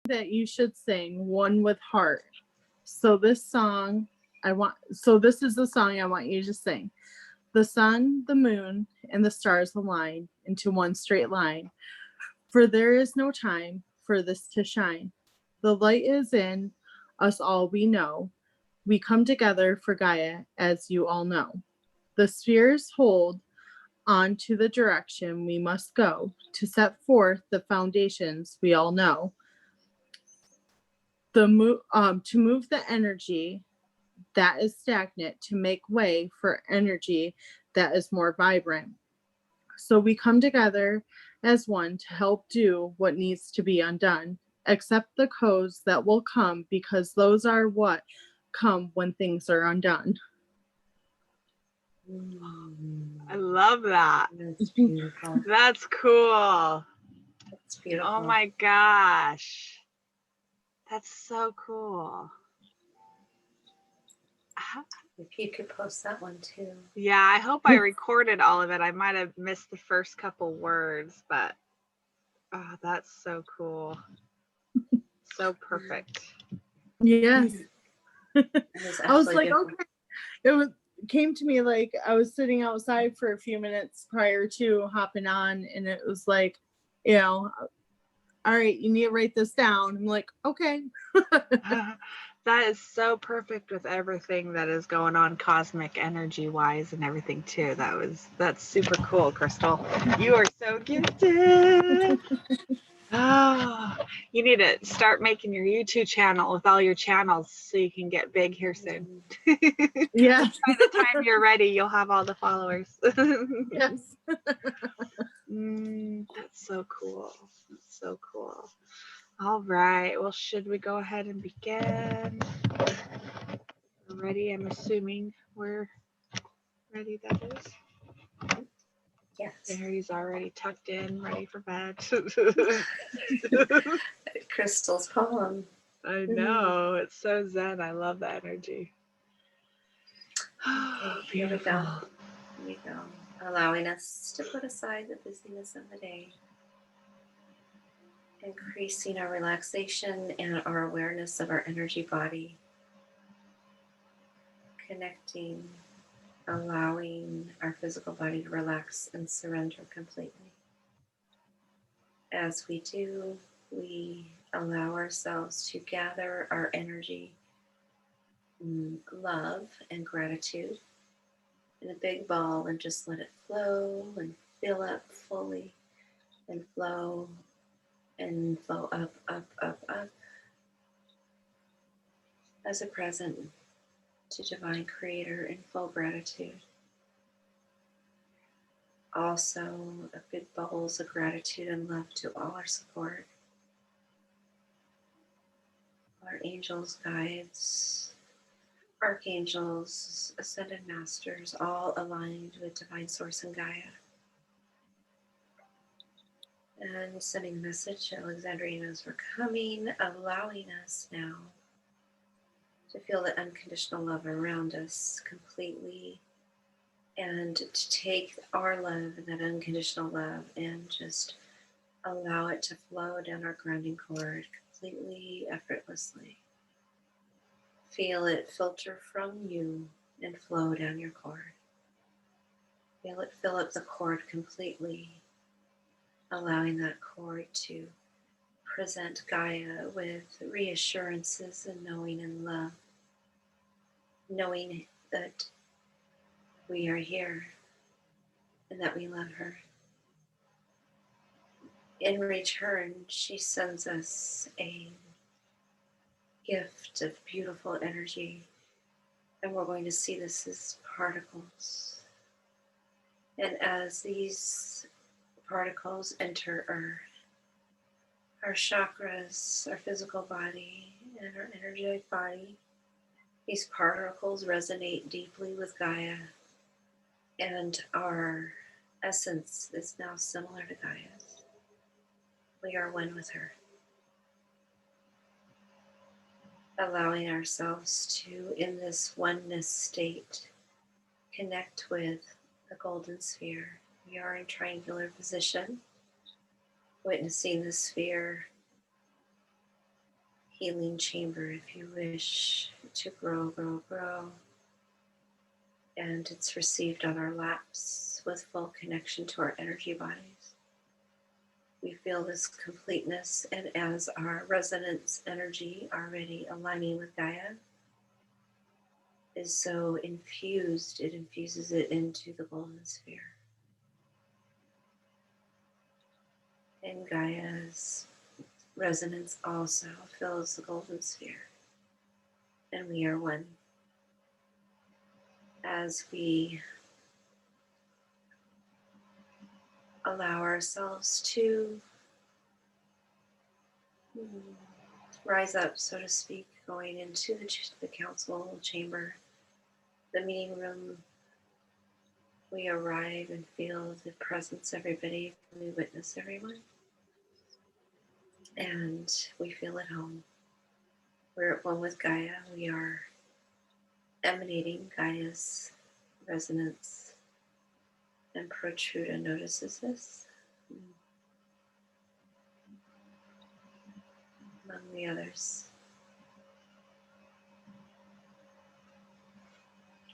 that you should sing, one with heart. So this is the song I want you to sing. The sun, the moon, and the stars align into one straight line. For there is no time for this to shine. The light is in us all we know. We come together for Gaia, as you all know. The spheres hold on to the direction we must go to set forth the foundations we all know. To move the energy that is stagnant to make way for energy that is more vibrant. So we come together as one to help do what needs to be undone. Accept the codes that will come because those are what come when things are undone. I love that. That's beautiful. That's cool. That's beautiful. Oh my gosh. That's so cool. If you could post that one too. Yeah, I hope I recorded all of it. I might have missed the first couple words, but oh, that's so cool. So perfect. Yes. I was like, beautiful. okay. Came to me like I was sitting outside for a few minutes prior to hopping on, and it was like, all right, you need to write this down. I'm like, okay. That is so perfect with everything that is going on cosmic energy wise and everything too. That's super cool, Crystal. You are so gifted. Oh, you need to start making your YouTube channel with all your channels so you can get big here soon. Yeah. By the time you're ready, you'll have all the followers. Yes. That's so cool. That's so cool. All right. Well, should we go ahead and begin? We're ready. I'm assuming we're ready. That is. Yes. Barry's already tucked in, ready for bed. Crystal's poem. I know. It's so zen. I love the energy. Okay, here we go. Here we go. Allowing us to put aside the busyness of the day. Increasing our relaxation and our awareness of our energy body. Connecting, allowing our physical body to relax and surrender completely. As we do, we allow ourselves to gather our energy, love, and gratitude in a big ball and just let it flow and fill up fully and flow up, up, up, up as a present to Divine Creator in full gratitude. Also, big bubbles of gratitude and love to all our support, our angels, guides, archangels, ascended masters, all aligned with Divine Source and Gaia. And sending a message to Alexandria as we're coming, allowing us now to feel the unconditional love around us completely, and to take our love and that unconditional love and just allow it to flow down our grounding cord completely effortlessly. Feel it filter from you and flow down your cord. Feel it fill up the cord completely, allowing that cord to present Gaia with reassurances and knowing and love, knowing that we are here and that we love her. In return, she sends us a gift of beautiful energy, and we're going to see this as particles. And as these particles enter our chakras, our physical body, and our energetic body, these particles resonate deeply with Gaia, and our essence is now similar to Gaia's. We are one with her. Allowing ourselves to, in this oneness state, connect with the golden sphere. We are in triangular position, witnessing the sphere healing chamber if you wish to grow, grow, grow. And it's received on our laps with full connection to our energy bodies. We feel this completeness, and as our resonance energy already aligning with Gaia is so infused, it infuses it into the golden sphere. And Gaia's resonance also fills the golden sphere. And we are one. As we allow ourselves to rise up, so to speak, going into the council chamber, the meeting room, we arrive and feel the presence of everybody. We witness everyone. And we feel at home. We're at one with Gaia. We are emanating Gaia's resonance. And Protruda notices this among the others.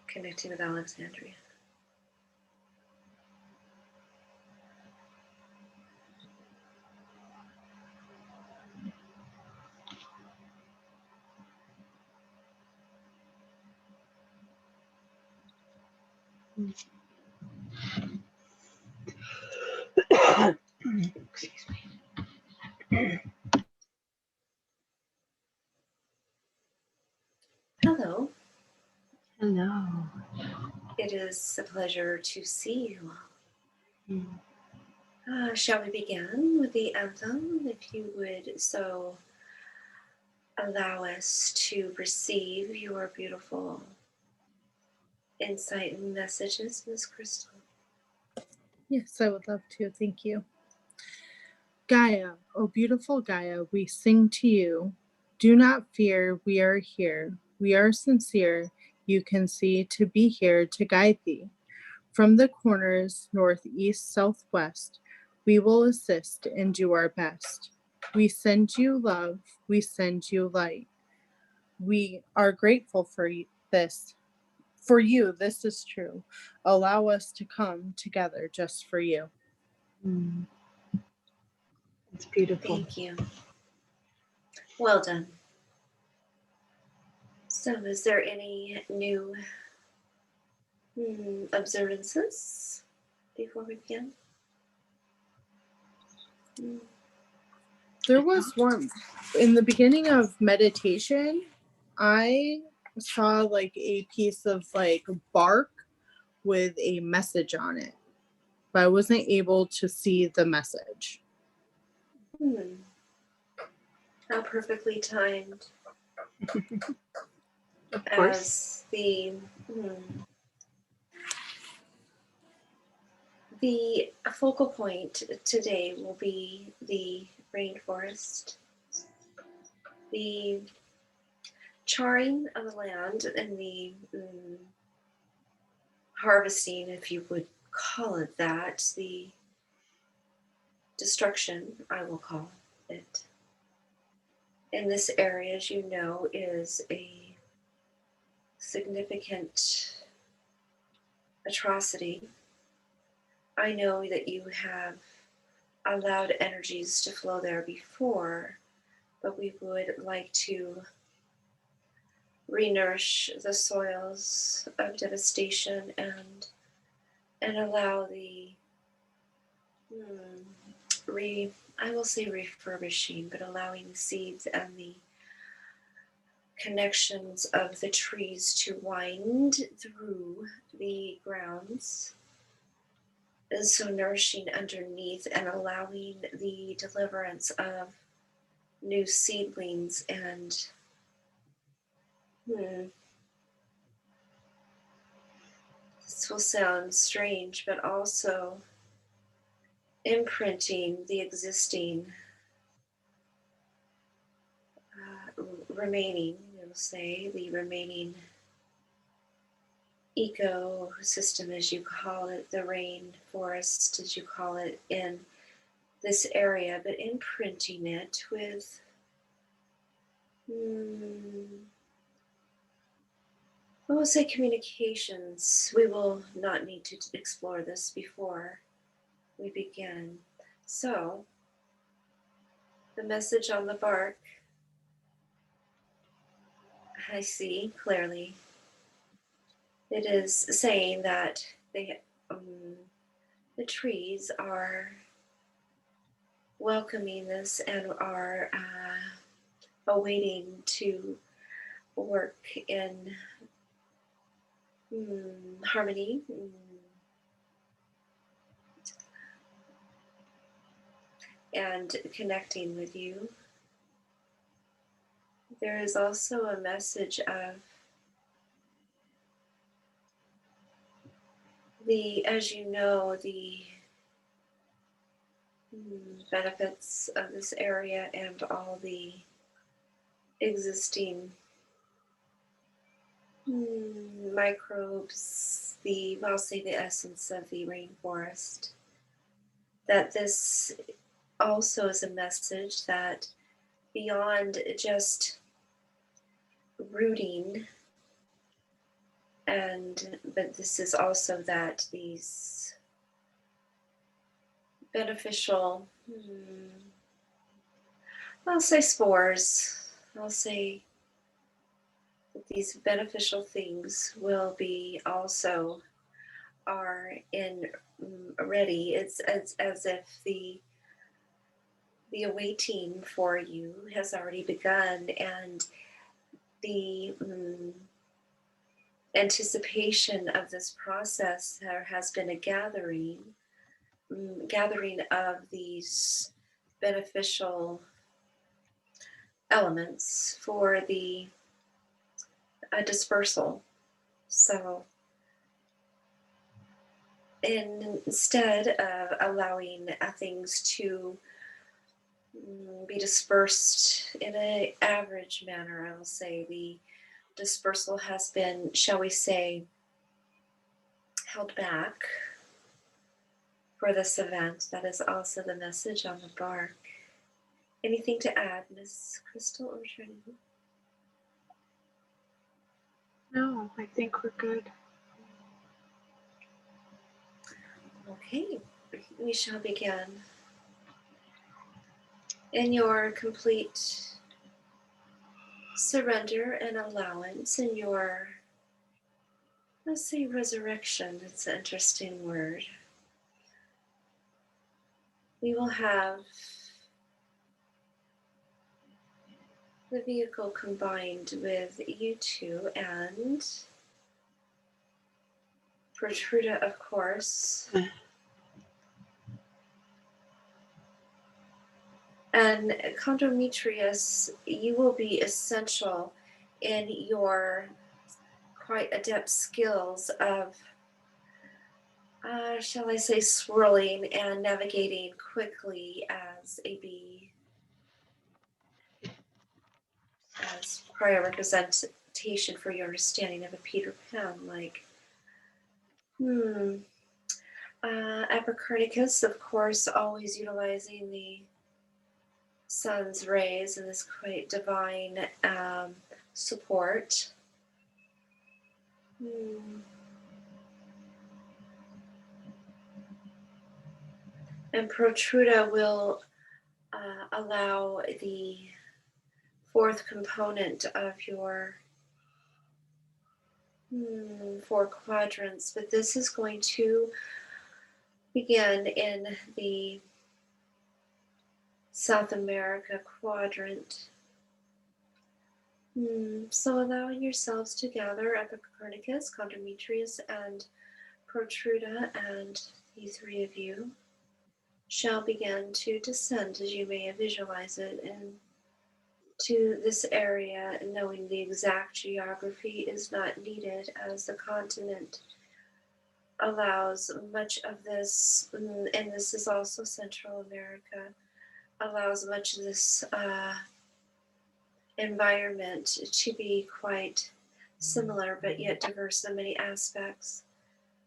Connecting with Alexandria. Excuse me. Hello. Hello. It is a pleasure to see you all. Shall we begin with the anthem? If you would so allow us to receive your beautiful insight and messages, Miss Crystal. Yes, I would love to. Thank you. Gaia, oh beautiful Gaia, we sing to you. Do not fear, we are here. We are sincere, you can see, to be here to guide thee. From the corners, north, east, southwest, we will assist and do our best. We send you love, we send you light. We are grateful for this. For you, this is true. Allow us to come together just for you. It's beautiful. Thank you. Well done. So, is there any new observances before we begin? There was one in the beginning of meditation. I saw like a piece of like bark with a message on it, but I wasn't able to see the message. How perfectly timed. Of course. As the focal point today will be the rainforest, the charring of the land, and the harvesting, if you would call it that, the destruction, I will call it. In this area, as you know, is a significant atrocity. I know that you have allowed energies to flow there before, but we would like to renourish the soils of devastation and allow the I will say refurbishing, but allowing the seeds and the connections of the trees to wind through the grounds, and so nourishing underneath and allowing the deliverance of new seedlings and this will sound strange, but also imprinting the existing remaining, we'll say, the remaining ecosystem, as you call it, the rainforest, as you call it, in this area, but imprinting it with I will say communications. We will not need to explore this before we begin. So, the message on the bark, I see clearly. It is saying that the trees are welcoming this and are awaiting to work in harmony. And connecting with you. There is also a message of as you know, the benefits of this area and all the existing microbes, I'll say the essence of the rainforest, that this also is a message that beyond just rooting, but this is also that these beneficial, I'll say spores, I'll say that these beneficial things will be also are in ready. It's as if the awaiting for you has already begun, and the anticipation of this process has been a gathering of these beneficial elements for the dispersal. So instead of allowing things to be dispersed in an average manner, I'll say the dispersal has been, shall we say, held back for this event. That is also the message on the bark. Anything to add, Miss Crystal or Trinity? No, I think we're good. Okay, we shall begin. In your complete surrender and allowance, in your, let's say, resurrection, it's an interesting word, we will have the vehicle combined with you two and Protruda, of course. And Condometrius, you will be essential in your quite adept skills of, shall I say, swirling and navigating quickly as a bee. As prior representation for your understanding of a Peter Pan, like, Apocopernicus, of course, always utilizing the sun's rays and this quite divine support. And Protruda will allow the fourth component of your 4 quadrants, but this is going to begin in the South America quadrant. So allowing yourselves to gather, Epicopernicus, Condometrius, and Protruda, and the 3 of you shall begin to descend, as you may visualize it, into this area, knowing the exact geography is not needed, as the continent allows much of this, and this is also Central America, allows much of this environment to be quite similar but yet diverse in many aspects.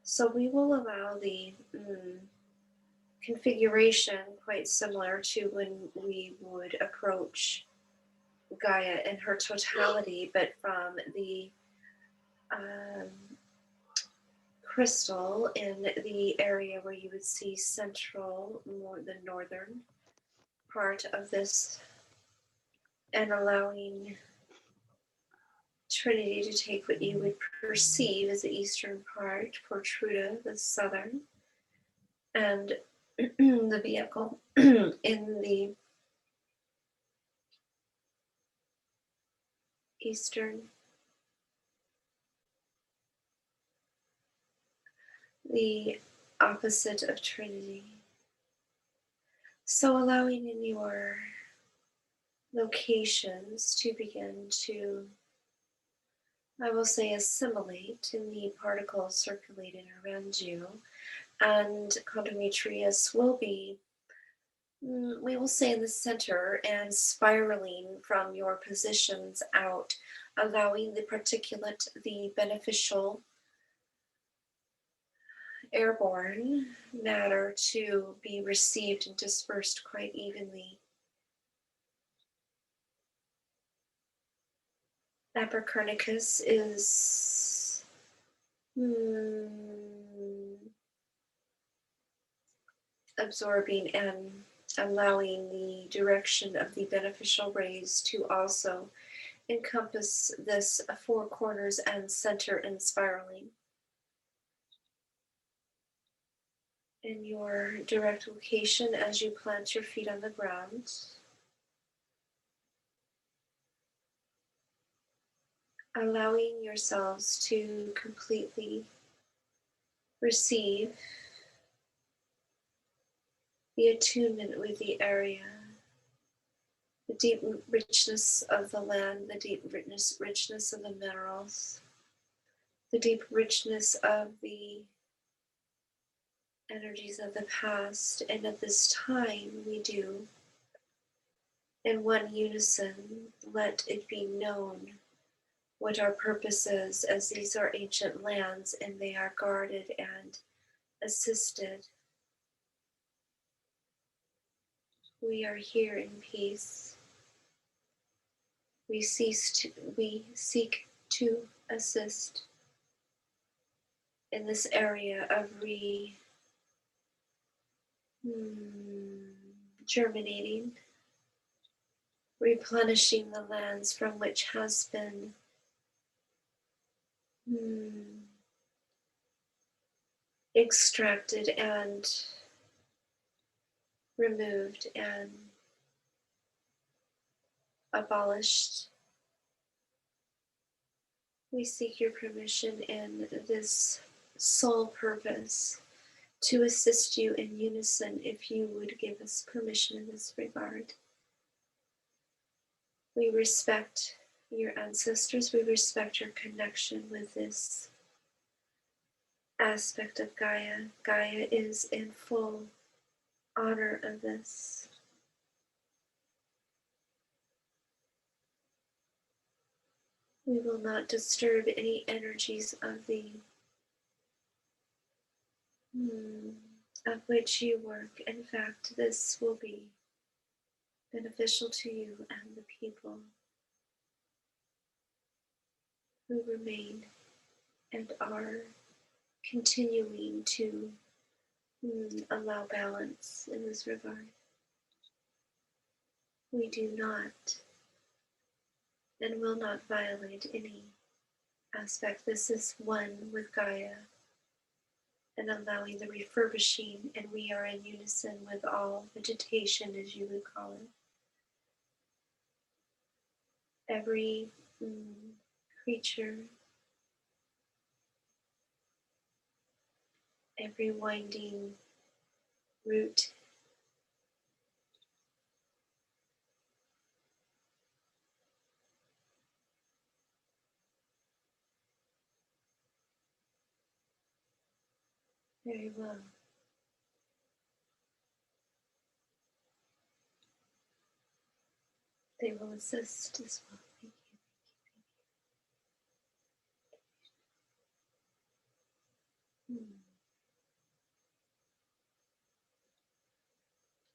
So we will allow the configuration quite similar to when we would approach Gaia in her totality, but from the crystal in the area where you would see central, more the northern part of this, and allowing Trinity to take what you would perceive as the eastern part, Portruda, the southern, and the vehicle in the eastern, the opposite of Trinity. So allowing in your locations to begin to, I will say, assimilate in the particles circulating around you. And Condometrius will be, we will say, in the center and spiraling from your positions out, allowing the particulate, the beneficial airborne matter to be received and dispersed quite evenly. Apercornicus is absorbing and allowing the direction of the beneficial rays to also encompass this four corners and center and spiraling. In your direct location as you plant your feet on the ground, allowing yourselves to completely receive the attunement with the area, the deep richness of the land, the deep richness of the minerals, the deep richness of the energies of the past. And at this time, we do, in one unison, let it be known what our purpose is, as these are ancient lands and they are guarded and assisted. We are here in peace. We seek to assist in this area of germinating, replenishing the lands from which has been extracted and removed and abolished. We seek your permission in this sole purpose to assist you in unison, if you would give us permission in this regard. We respect your ancestors. We respect your connection with this aspect of Gaia. Gaia is in full honor of this. We will not disturb any energies of the of which you work. In fact, this will be beneficial to you and the people who remain and are continuing to allow balance in this regard. We do not and will not violate any aspect. This is one with Gaia and allowing the refurbishing, and we are in unison with all vegetation, as you would call it. Every creature, every winding root, very well. They will assist as well. Thank you.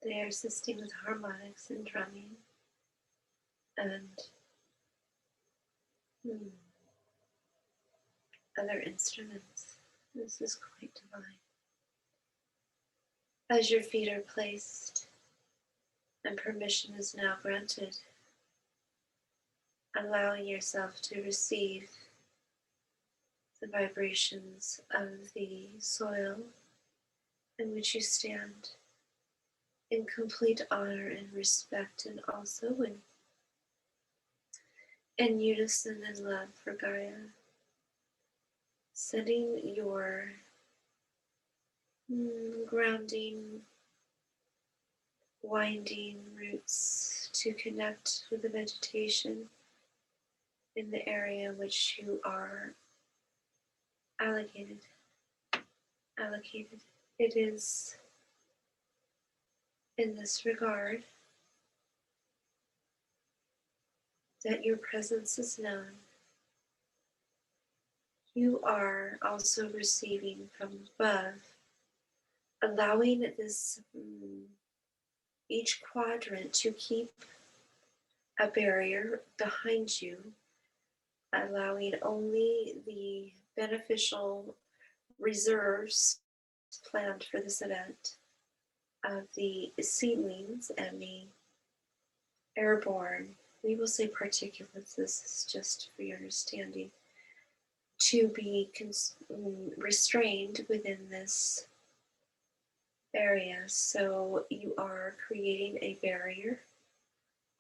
They are assisting with harmonics and drumming. and other instruments. This is quite divine. As your feet are placed and permission is now granted, allowing yourself to receive the vibrations of the soil in which you stand in complete honor and respect, and also in unison and love for Gaia, setting your grounding, winding roots to connect with the vegetation in the area in which you are allocated. It is in this regard that your presence is known. You are also receiving from above, allowing this each quadrant to keep a barrier behind you, allowing only the beneficial reserves planned for this event of the seedlings and the airborne, we will say particulates, this is just for your understanding, to be restrained within this area. So you are creating a barrier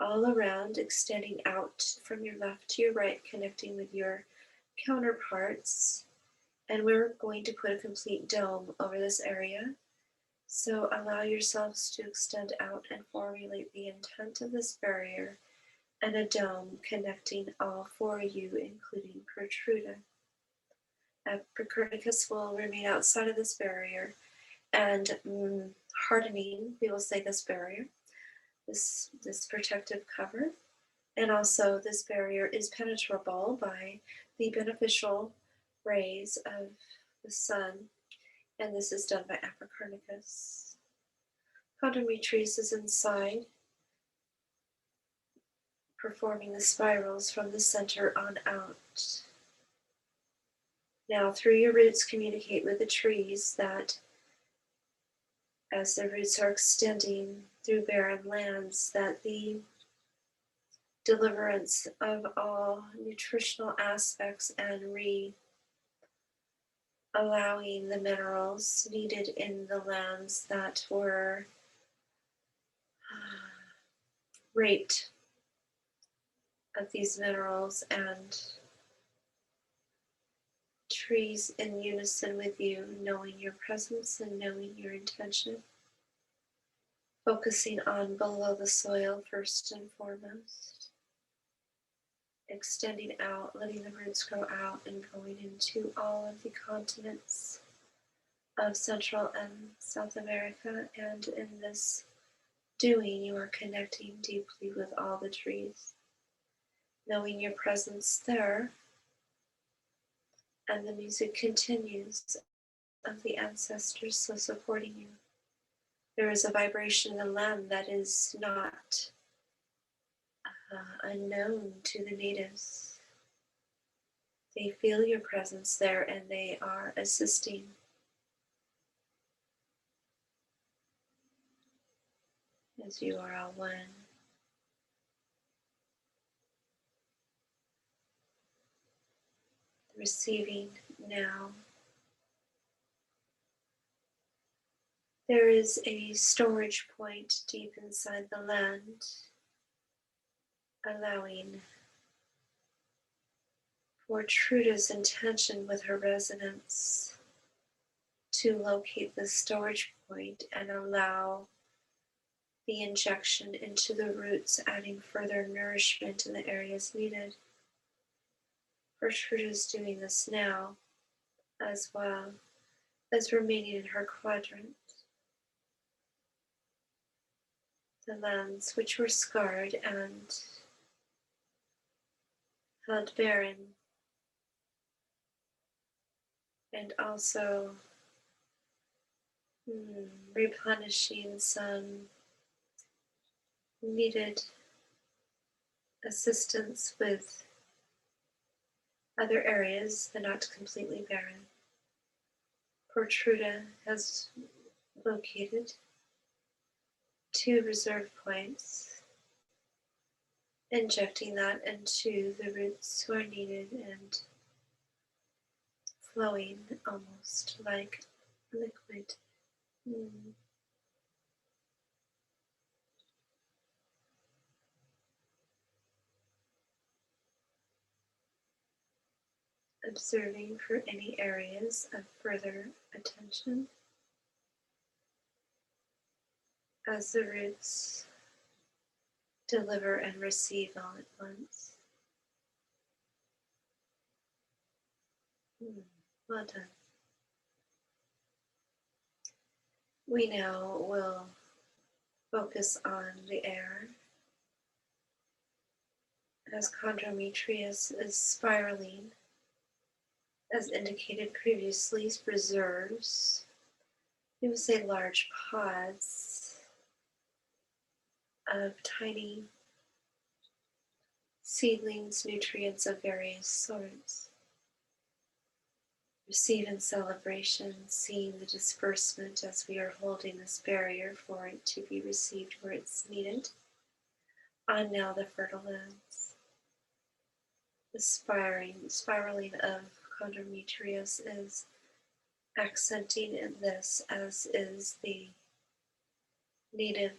all around, extending out from your left to your right, connecting with your counterparts. And we're going to put a complete dome over this area. So allow yourselves to extend out and formulate the intent of this barrier and a dome connecting all four of you, including Protruda. Copernicus will remain outside of this barrier and hardening, we will say, this barrier, this protective cover. And also this barrier is penetrable by the beneficial rays of the sun, and this is done by Copernicus. Condometrius is inside, performing the spirals from the center on out. Now, through your roots, communicate with the trees that as the roots are extending through barren lands, that the deliverance of all nutritional aspects and allowing the minerals needed in the lands that were raped of these minerals, and trees in unison with you, knowing your presence and knowing your intention, focusing on below the soil first and foremost, extending out, letting the roots grow out and going into all of the continents of Central and South America. And in this doing, you are connecting deeply with all the trees, knowing your presence there. And the music continues of the ancestors so supporting you. There is a vibration in the land that is not unknown to the natives. They feel your presence there and they are assisting. As you are all one. Receiving now. There is a storage point deep inside the land, allowing for Truda's intention with her resonance to locate the storage point and allow the injection into the roots, adding further nourishment in the areas needed. Truda is doing this now, as well as remaining in her quadrant. The lands which were scarred and held barren, and also replenishing some needed assistance with other areas that are not completely barren. Portruda has located 2 reserve points, injecting that into the roots who are needed and flowing almost like liquid. Observing for any areas of further attention as the roots deliver and receive all at once. Well done. We now will focus on the air as chondrometrius is spiraling, as indicated previously, preserves, we would say, large pods of tiny seedlings, nutrients of various sorts. Receive in celebration, seeing the disbursement as we are holding this barrier for it to be received where it's needed. On now the fertile lands. The spiraling of chondrometrius is accenting in this, as is the native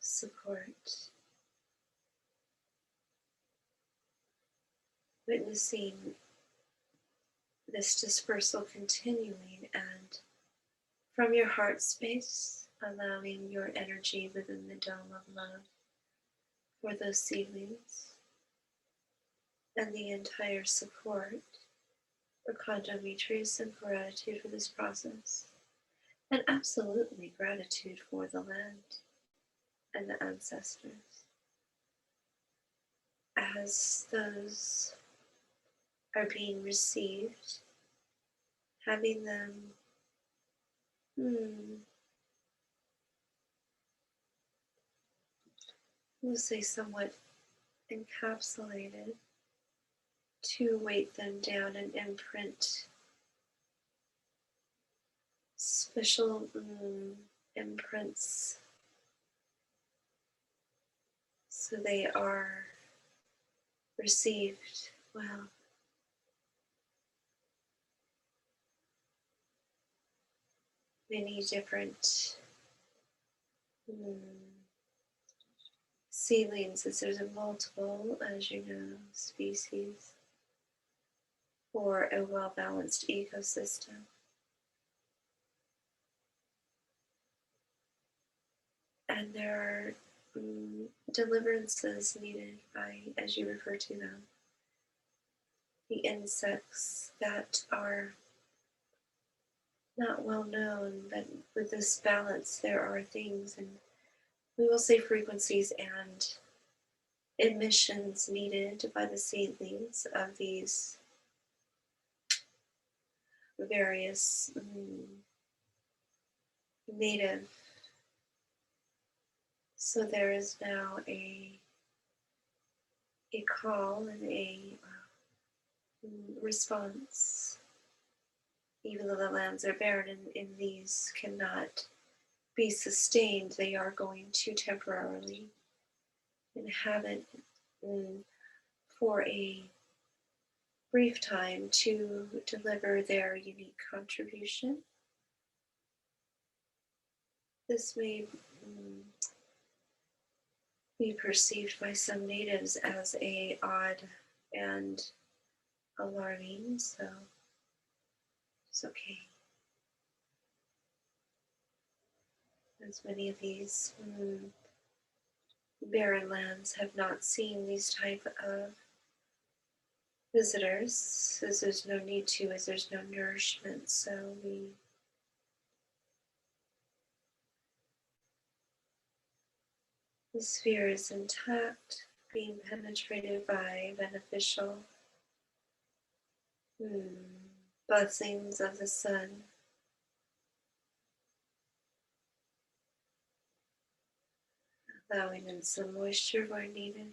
support. Witnessing this dispersal continuing, and from your heart space, allowing your energy within the dome of love for those seedlings and the entire support for chondrometrius, and gratitude for this process, and absolutely gratitude for the land and the ancestors. As those are being received, having them we'll say somewhat encapsulated, to weight them down and imprint special imprints, so they are received well. Many different seedlings, as there's a multiple, as you know, species for a well-balanced ecosystem. And there are deliverances needed by, as you refer to them, the insects that are not well known, but with this balance there are things, and we will say frequencies and emissions needed by the seedlings of these various native. So there is now a call and a response. Even though the lands are barren and these cannot be sustained, they are going to temporarily inhabit for a brief time to deliver their unique contribution. This may be perceived by some natives as odd and alarming, so it's okay. As many of these barren lands have not seen these type of visitors, as there's no need to, as there's no nourishment, so the sphere is intact, being penetrated by beneficial blessings of the sun. Allowing in some moisture where needed.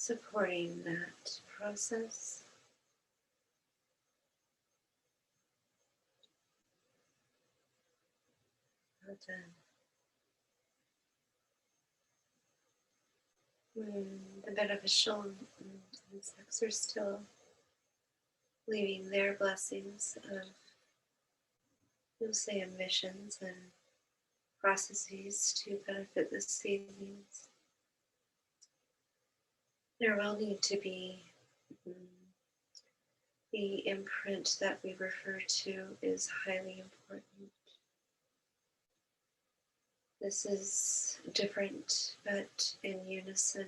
supporting that process. Well done. The beneficial insects are still leaving their blessings of, you'll say, emissions and processes to benefit the seedlings. There will need to be the imprint that we refer to is highly important. This is different, but in unison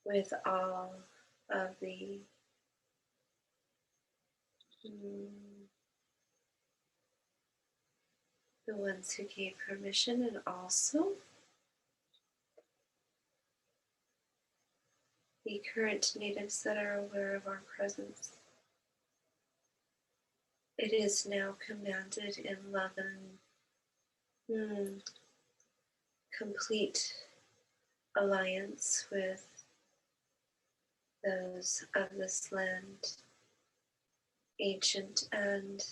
with all of the ones who gave permission, and also the current natives that are aware of our presence. It is now commanded in love and complete alliance with those of this land, ancient and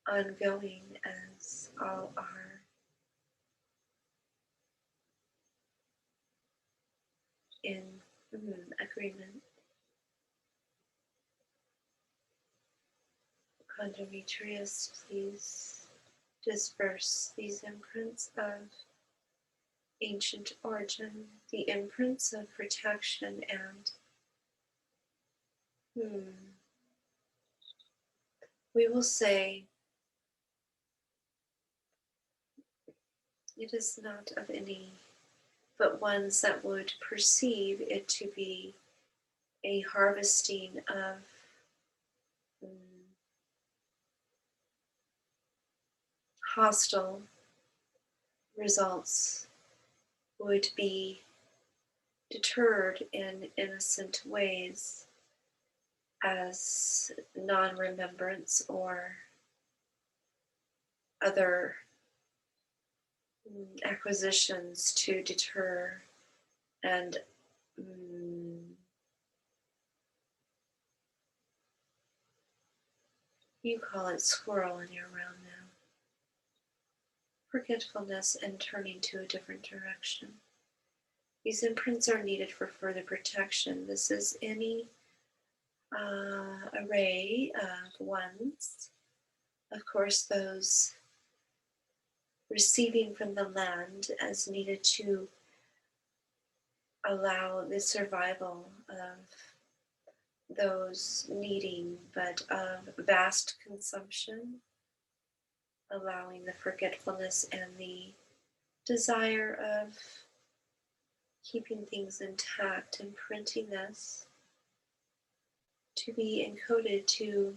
ongoing as all are. In agreement. Condometrius, please disperse these imprints of ancient origin, the imprints of protection and we will say it is not of any, but ones that would perceive it to be a harvesting of hostile results would be deterred in innocent ways as non-remembrance or other acquisitions to deter and you call it squirrel in your realm now. Forgetfulness and turning to a different direction. These imprints are needed for further protection. This is any array of ones. Of course, those receiving from the land as needed to allow the survival of those needing, but of vast consumption, allowing the forgetfulness and the desire of keeping things intact, imprinting this to be encoded to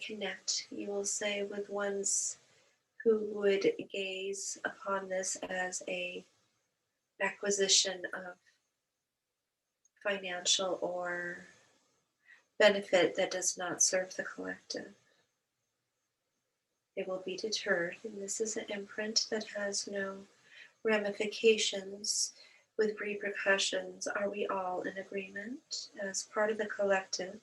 connect, you will say, with ones who would gaze upon this as a acquisition of financial or benefit that does not serve the collective. It will be deterred, and this is an imprint that has no ramifications with repercussions. Are we all in agreement as part of the collective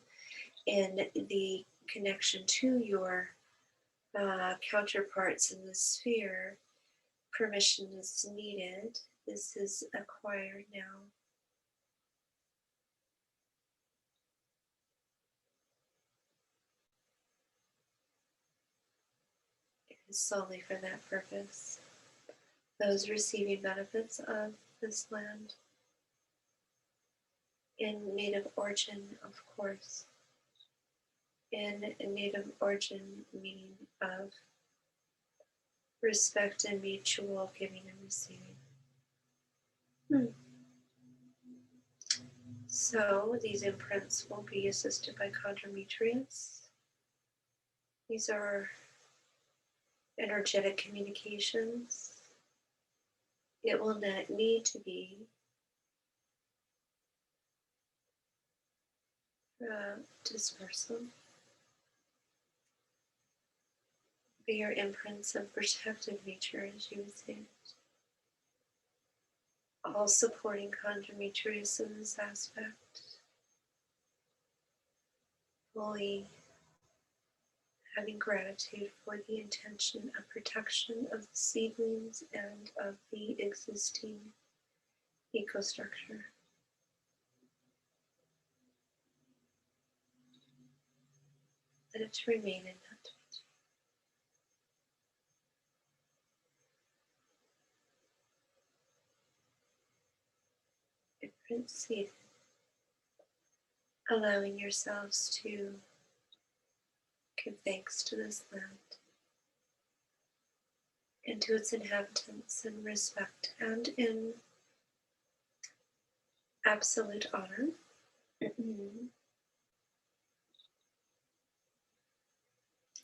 in the connection to your counterparts in the sphere? Permission is needed. This is acquired now. It is solely for that purpose. Those receiving benefits of this land in native origin, of course. In native origin, meaning of respect and mutual giving and receiving. So these imprints will be assisted by Condometrius. These are energetic communications. It will not need to be dispersal. They are imprints of protective nature, as you would say. all supporting Condometrius in this aspect, fully having gratitude for the intention of protection of the seedlings and of the existing ecostructure. Let it remain and not to be changed. Different seed, allowing yourselves to give thanks to this land and to its inhabitants in respect and in absolute honor.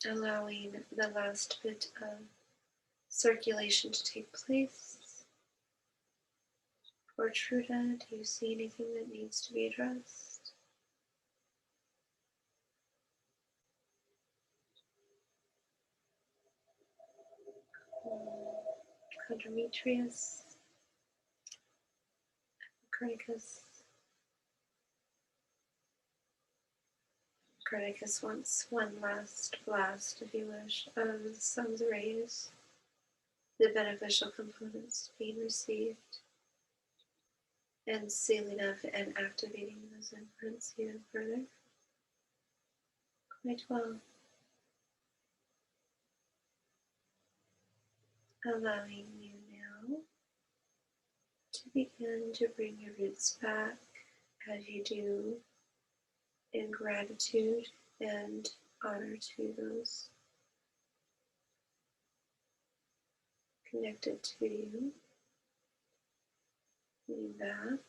Allowing the last bit of circulation to take place. Portruda, do you see anything that needs to be addressed? Condometrius, Copernicus. Copernicus wants one last blast, if you wish, of the sun's rays, the beneficial components being received, and sealing up and activating those imprints even further. Quite well. Allowing you now to begin to bring your roots back as you do in gratitude and honor to those connected to you. Lean back.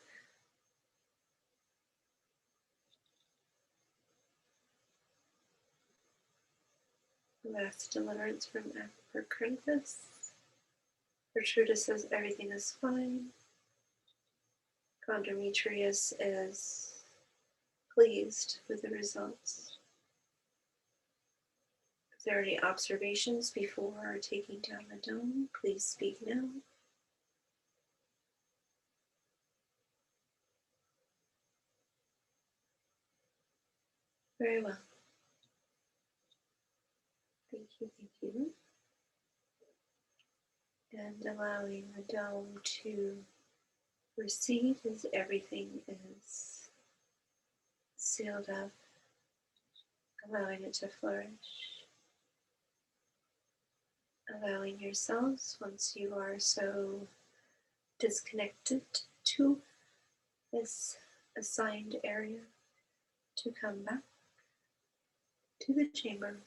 Last deliverance from Copernicus. Gertruda says everything is fine. Condometrius is pleased with the results. If there are any observations before taking down the dome, please speak now. Very well. Thank you, thank you. And allowing the dome to recede as everything is sealed up, allowing it to flourish. Allowing yourselves, once you are so disconnected to this assigned area, to come back to the chamber.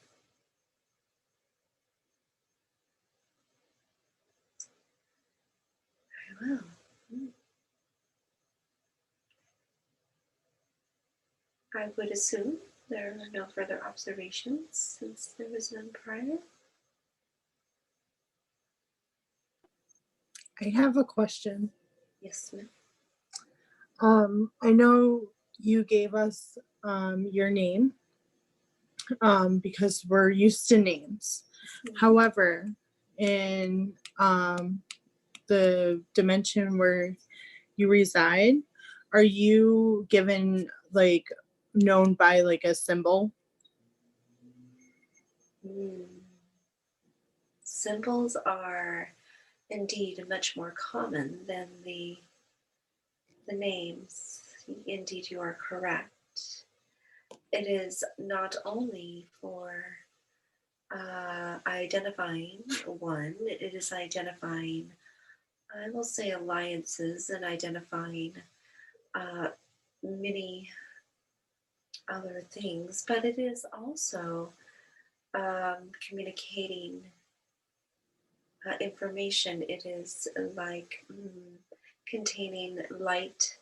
Very well. I would assume there are no further observations since there was none prior. I have a question. Yes, ma'am. I know you gave us your name because we're used to names. However, in the dimension where you reside, are you given like known by like a symbol? Symbols are indeed much more common than the names. Indeed, you are correct. It is not only for identifying one, it is identifying, I will say, alliances and identifying many other things, but it is also communicating information. It is like containing light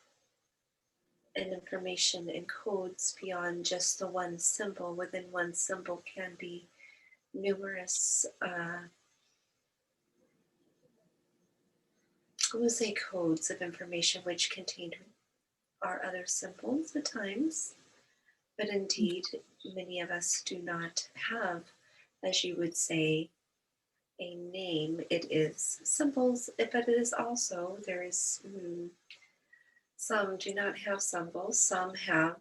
and information and codes beyond just the one symbol. Within one symbol can be numerous, I would say, codes of information which contain our other symbols at times. But indeed, many of us do not have, as you would say, a name. It is symbols, but it is also, there is, some do not have symbols, some have,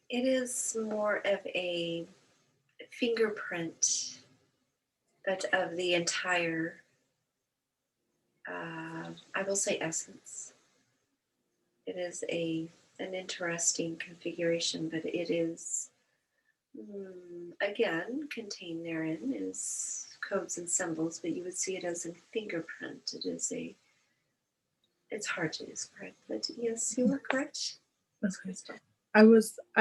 it is more of a fingerprint, but of the entire, I will say, essence. It is an interesting configuration, but it is, again, contained therein is codes and symbols, but you would see it as a fingerprint. It is it's hard to describe, but yes, you are correct. Okay. I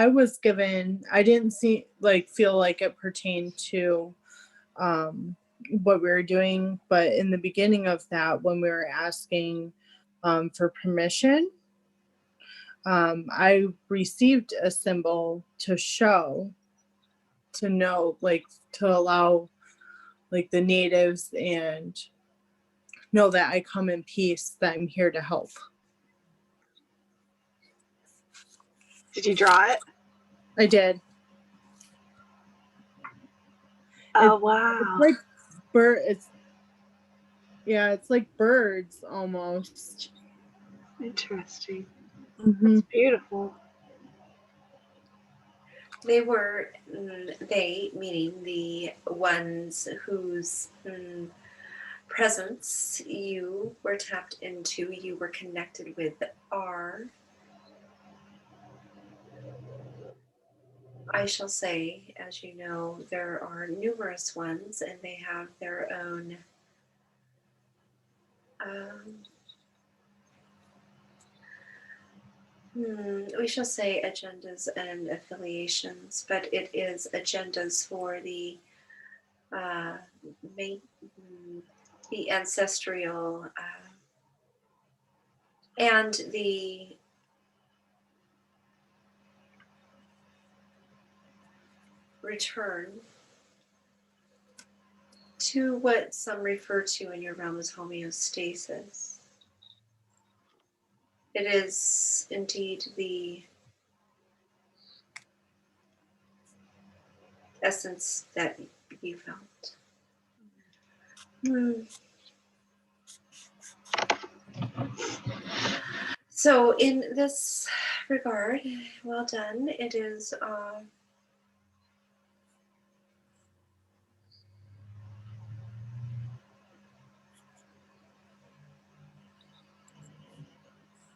was given, I didn't feel like it pertained to what we were doing, but in the beginning of that, when we were asking for permission, I received a symbol to know, to allow the natives and know that I come in peace, that I'm here to help. Did you draw it? I did. Oh, wow. It's like it's like birds almost. Interesting. Mm-hmm. That's beautiful. They were, they, meaning the ones whose presence you were tapped into, you were connected with, are, I shall say, as you know, there are numerous ones and they have their own we shall say agendas and affiliations, but it is agendas for the ancestral and the return to what some refer to in your realm as homeostasis. It is indeed the essence that you felt. So in this regard, well done. It is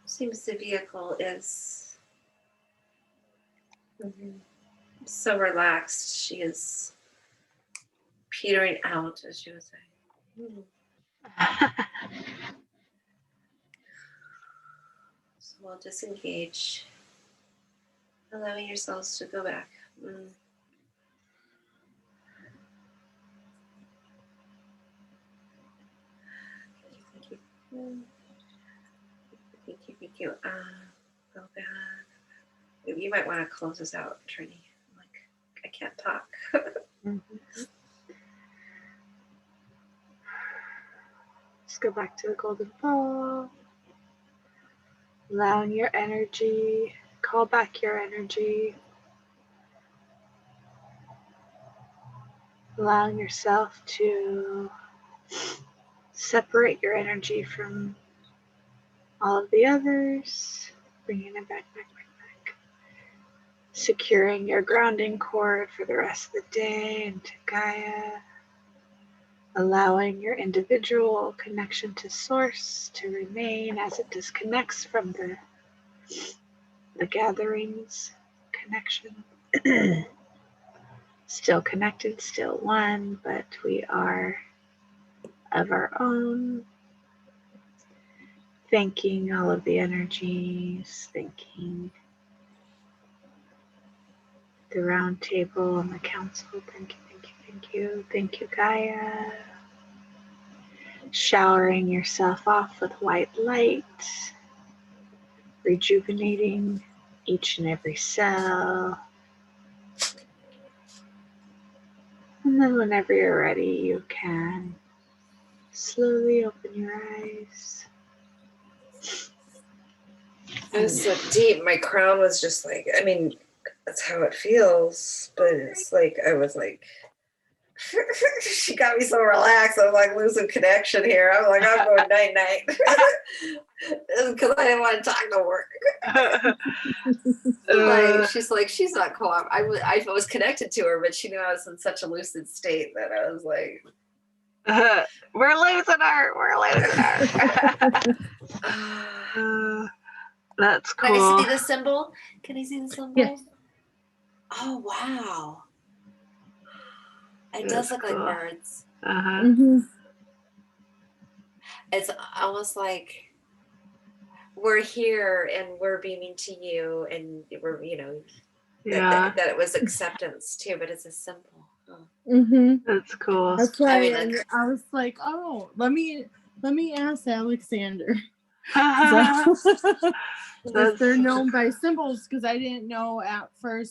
seems the vehicle is so relaxed. She is petering out, as you would say. So we'll disengage, allowing yourselves to go back. Thank you. Thank you. Go back. You might want to close this out, Trini. I can't talk. Let's go back to the golden ball. Allowing your energy, call back your energy. Allowing yourself to separate your energy from all of the others. Bringing it back. Securing your grounding cord for the rest of the day into Gaia. Allowing your individual connection to source to remain as it disconnects from the gatherings connection. Still connected, still one, but we are of our own. Thanking all of the energies, thanking the round table and the council. Thank you. Thank you, Gaia. Showering yourself off with white light, rejuvenating each and every cell. And then whenever you're ready, you can slowly open your eyes. It was so deep. My crown was just like, I mean, that's how it feels, but it's like, I was like, she got me so relaxed. I'm like losing connection here. I'm like, I'm going night night because I didn't want to talk no work. Like, she's like, she's not cooperating. I was connected to her, but she knew I was in such a lucid state that I was like, we're losing her. We're losing her. That's cool. Can I see the symbol? Can I see the symbol? Yes. Oh, wow. It That's does look cool. like birds. Mhm. It's almost like we're here and we're beaming to you, and we're, you know, Yeah, that it was acceptance too, but it's a symbol. Huh. Mhm. that's cool. That's why I mean, and like- I was like, oh, let me ask Alexander. That's If they're known by symbols, because I didn't know at first